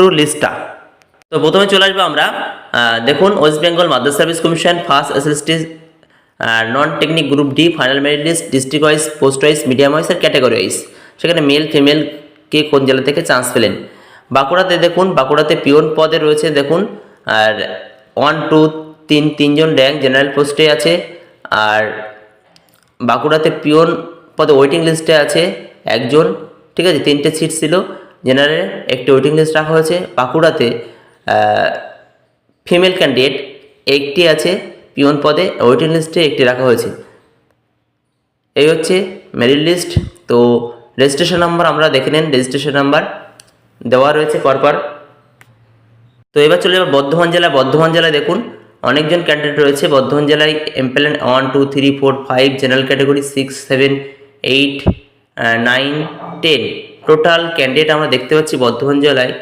পুরো লিস্টটা। তো প্রথমে চলে আসবো আমরা, দেখুন West Bengal madrasa service commission first SST non technic group D final merit list district wise, post wise, medium wise আর ক্যাটাগরি ওয়াইজ। সেখানে মেল ফিমেল কে কোন জেলা থেকে চান্স পেলেন। বাঁকুড়াতে দেখুন, বাঁকুড়াতে পিওন পদে রয়েছে দেখুন, আর 1 2 3 তিনজন র্যাঙ্ক জেনারেল পোস্টে আছে। আর বাঁকুড়াতে পিওন পদে ওয়েটিং লিস্টে আছে একজন, ঠিক আছে, 3টে সিট ছিল জেনারেল, একটি ওয়েটিং লিস্ট রাখা হয়েছে। বাঁকুড়াতে ফিমেল ক্যান্ডিডেট একটি আছে পিওন পদে, ওয়েটিং লিস্টে একটি রাখা হয়েছে। এই হচ্ছে মেরিট লিস্ট। তো রেজিস্ট্রেশন নাম্বার আমরা দেখে নেন, রেজিস্ট্রেশন নাম্বার দেওয়া রয়েছে পরপর। তো এবার চলে যাবে বর্ধমান জেলা। বর্ধমান জেলায় দেখুন অনেকজন ক্যান্ডিডেট রয়েছে। বর্ধমান জেলায় employed 1 2 3 4 5 general category 6 7 8 9 10 total candidate আমরা দেখতে পাচ্ছি বর্ধমান জেলায়